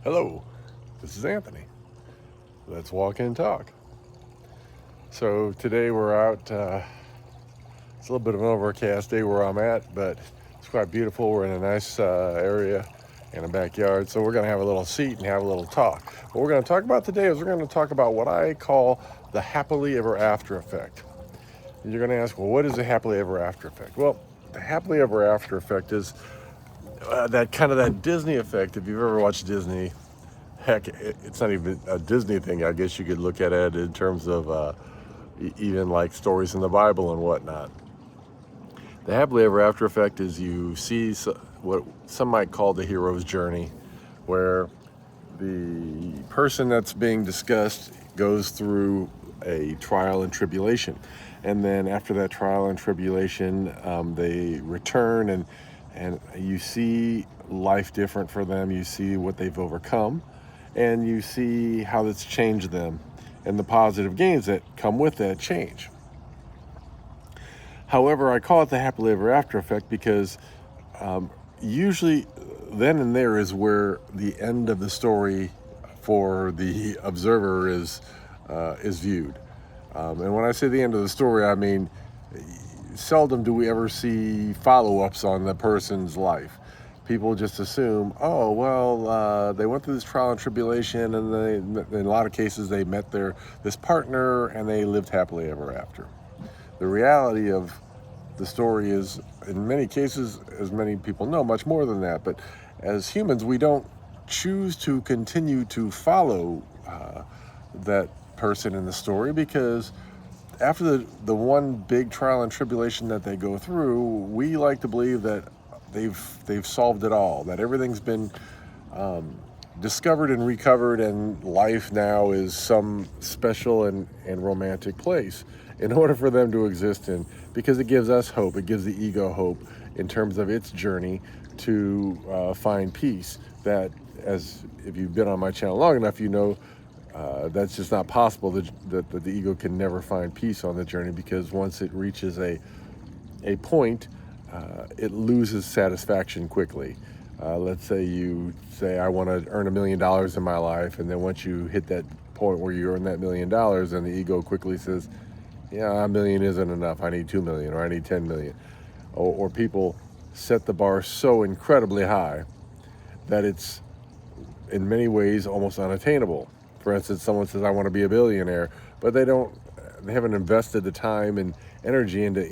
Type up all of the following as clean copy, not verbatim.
Hello, this is Anthony. Let's walk and talk. So today we're out. It's a little bit of an overcast day where I'm at, but it's quite beautiful. We're in a nice area in a backyard, so we're going to have a little seat and have a little talk. What we're going to talk about today is we're going to talk about what I call the happily ever after effect. And you're going to ask, well, what is the happily ever after effect? Well, the happily ever after effect is that kind of that Disney effect. If you've ever watched Disney, heck, it's not even a Disney thing. I guess you could look at it in terms of even like stories in the Bible and whatnot. The happily ever after effect is you see what some might call the hero's journey, where the person that's being discussed goes through a trial and tribulation. And then after that trial and tribulation, they return and you see life different for them. You see what they've overcome and you see how that's changed them and the positive gains that come with that change. However, I call it the happily ever after effect because usually then and there is where the end of the story for the observer is viewed. And when I say the end of the story, I mean seldom do we ever see follow-ups on the person's life. People just assume, oh, well, they went through this trial and tribulation, and in a lot of cases they met this partner and they lived happily ever after. The reality of the story is, in many cases, as many people know, much more than that. But as humans, we don't choose to continue to follow that person in the story because after the one big trial and tribulation that they go through, we like to believe that they've solved it all, that everything's been discovered and recovered, and life now is some special and romantic place in order for them to exist in, because it gives us hope. It gives the ego hope in terms of its journey to find peace. That, as if you've been on my channel long enough, you know that's just not possible. That the ego can never find peace on the journey, because once it reaches a point, it loses satisfaction quickly. Let's say you say, I want to earn $1 million in my life, and then once you hit that point where you earn that $1 million, and the ego quickly says, yeah, $1 million isn't enough, I need 2 million, or I need 10 million. Or people set the bar so incredibly high that it's in many ways almost unattainable. For instance, someone says, I want to be a billionaire, but they haven't invested the time and energy into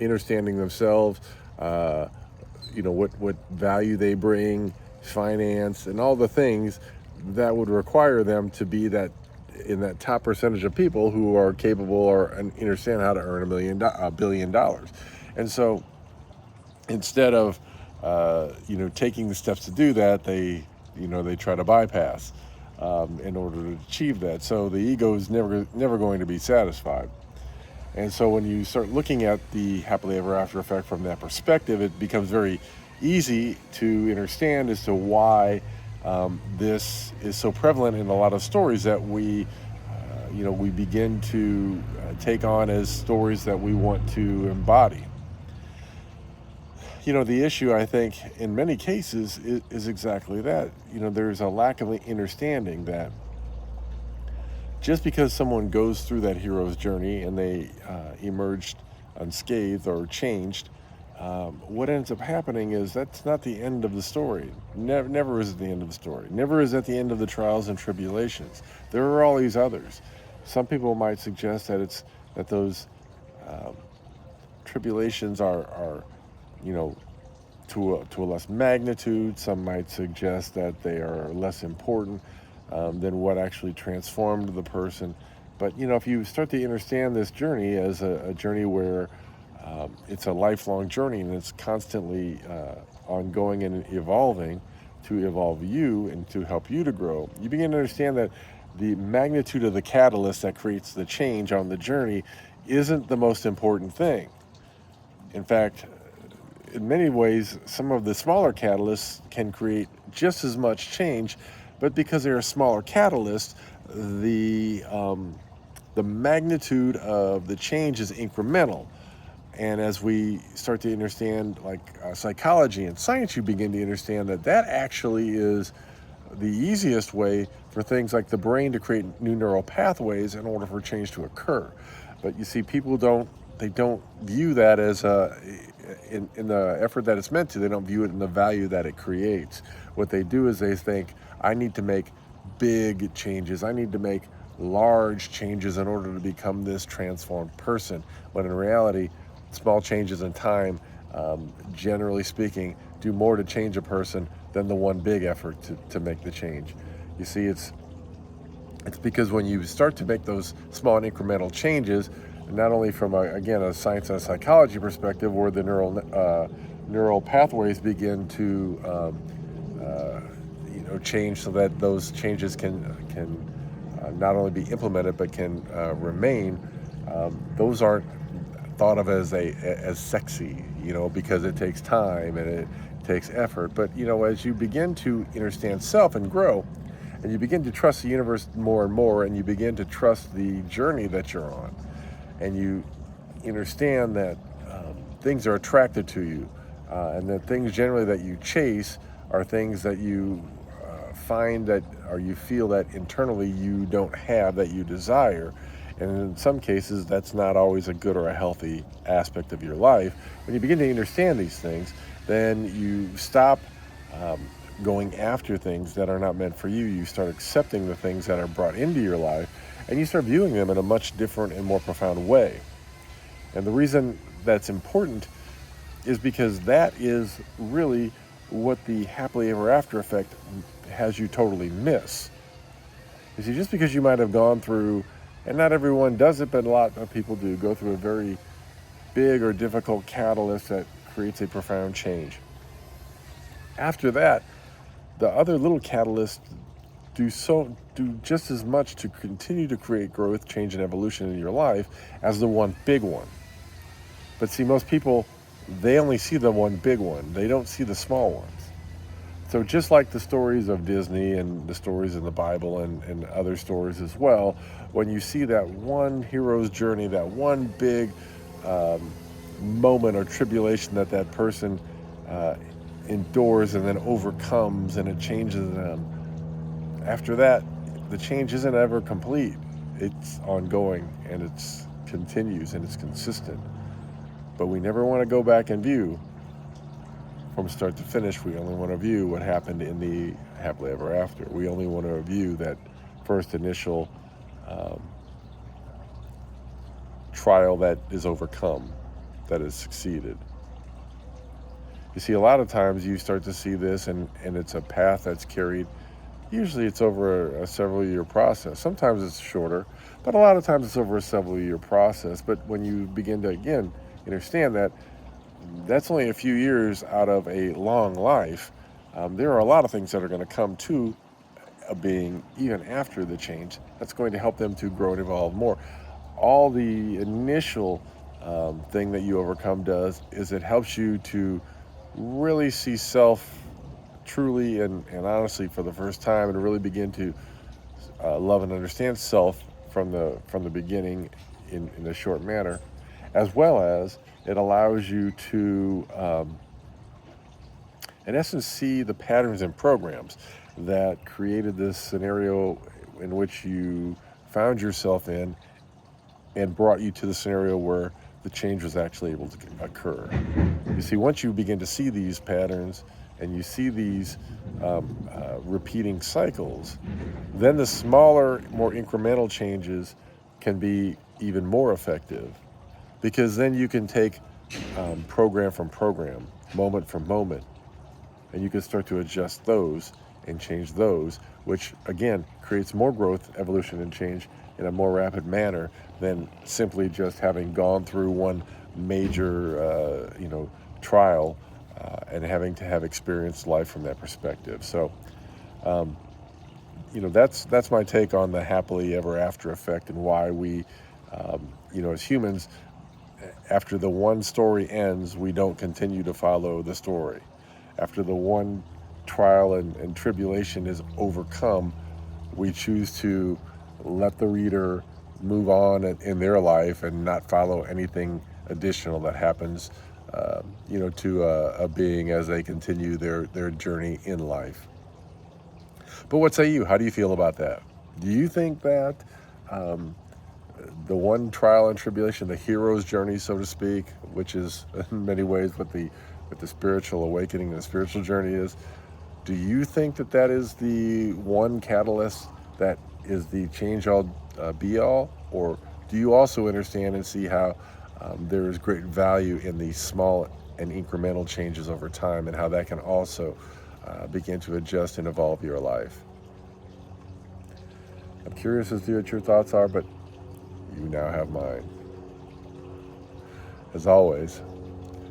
understanding themselves, what value they bring, finance, and all the things that would require them to be in that top percentage of people who are capable or understand how to earn $1 billion. And so instead of taking the steps to do that, they try to bypass in order to achieve that. So the ego is never going to be satisfied. And so when you start looking at the happily ever after effect from that perspective, it becomes very easy to understand as to why this is so prevalent in a lot of stories that we begin to take on as stories that we want to embody. The issue, I think, in many cases is exactly that. There's a lack of understanding that just because someone goes through that hero's journey and they emerged unscathed or changed, what ends up happening is that's not the end of the story. Never is at the end of the story. Never is at the end of the trials and tribulations. There are all these others. Some people might suggest that those tribulations are to a less magnitude. Some might suggest that they are less important than what actually transformed the person. But if you start to understand this journey as a journey where it's a lifelong journey and it's constantly ongoing and evolving to evolve you and to help you to grow, you begin to understand that the magnitude of the catalyst that creates the change on the journey isn't the most important thing. In fact, in many ways, some of the smaller catalysts can create just as much change, but because they're a smaller catalyst, the magnitude of the change is incremental. And as we start to understand psychology and science, you begin to understand that actually is the easiest way for things like the brain to create new neural pathways in order for change to occur. But you see, people don't view that as in the effort that it's meant to. They don't view it in the value that it creates. What they do is they think, I need to make big changes. I need to make large changes in order to become this transformed person. When in reality, small changes in time, generally speaking, do more to change a person than the one big effort to make the change. You see, it's because when you start to make those small and incremental changes, not only from a science and a psychology perspective, where the neural pathways begin to change, so that those changes can not only be implemented but can remain. Those aren't thought of as sexy, because it takes time and it takes effort. But as you begin to understand self and grow, and you begin to trust the universe more and more, and you begin to trust the journey that you're on, and you understand that things are attracted to you, and that things generally that you chase are things that you find that, or you feel that internally you don't have, that you desire. And in some cases, that's not always a good or a healthy aspect of your life. When you begin to understand these things, then you stop going after things that are not meant for you. You start accepting the things that are brought into your life, and you start viewing them in a much different and more profound way. And the reason that's important is because that is really what the happily ever after effect has you totally miss. You see, just because you might have gone through, and not everyone does it, but a lot of people do, go through a very big or difficult catalyst that creates a profound change. After that, the other little catalysts do just as much to continue to create growth, change, and evolution in your life as the one big one. But see, most people, they only see the one big one. They don't see the small ones. So just like the stories of Disney and the stories in the Bible and other stories as well, when you see that one hero's journey, that one big moment or tribulation that person endures and then overcomes, and it changes them, after that, the change isn't ever complete. It's ongoing, and it continues, and it's consistent. But we never want to go back and view from start to finish. We only want to view what happened in the happily ever after. We only want to view that first initial trial that is overcome, that has succeeded. You see, a lot of times you start to see this, and it's a path that's carried. Usually it's over a several-year process. Sometimes it's shorter, but a lot of times it's over a several-year process. But when you begin to, again, understand that that's only a few years out of a long life, there are a lot of things that are going to come to a being even after the change that's going to help them to grow and evolve more. All the initial thing that you overcome does is it helps you to really see self truly and honestly for the first time, and really begin to love and understand self from the beginning in a short manner, as well as it allows you to in essence see the patterns and programs that created this scenario in which you found yourself in, and brought you to the scenario where the change was actually able to occur. You see, once you begin to see these patterns and you see these repeating cycles, then the smaller, more incremental changes can be even more effective, because then you can take program from program, moment from moment, and you can start to adjust those and change those, which again creates more growth, evolution, and change in a more rapid manner than simply just having gone through one major trial and having to have experienced life from that perspective. So that's my take on the happily ever after effect, and why we as humans, after the one story ends, we don't continue to follow the story. After the one trial and tribulation is overcome, we choose to let the reader move on in their life and not follow anything additional that happens to a being as they continue their journey in life. But what say you? How do you feel about that? Do you think that the one trial and tribulation, the hero's journey, so to speak, which is in many ways what the spiritual awakening and the spiritual journey is, do you think that that is the one catalyst that is the change all be all, or do you also understand and see how there is great value in the small and incremental changes over time, and how that can also begin to adjust and evolve your life? I'm curious as to what your thoughts are, but you now have mine. As always,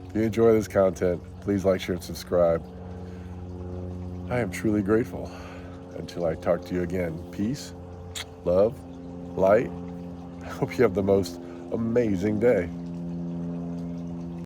if you enjoy this content, please like, share, and subscribe. I am truly grateful. Until I talk to you again, peace, love, light. I hope you have the most amazing day.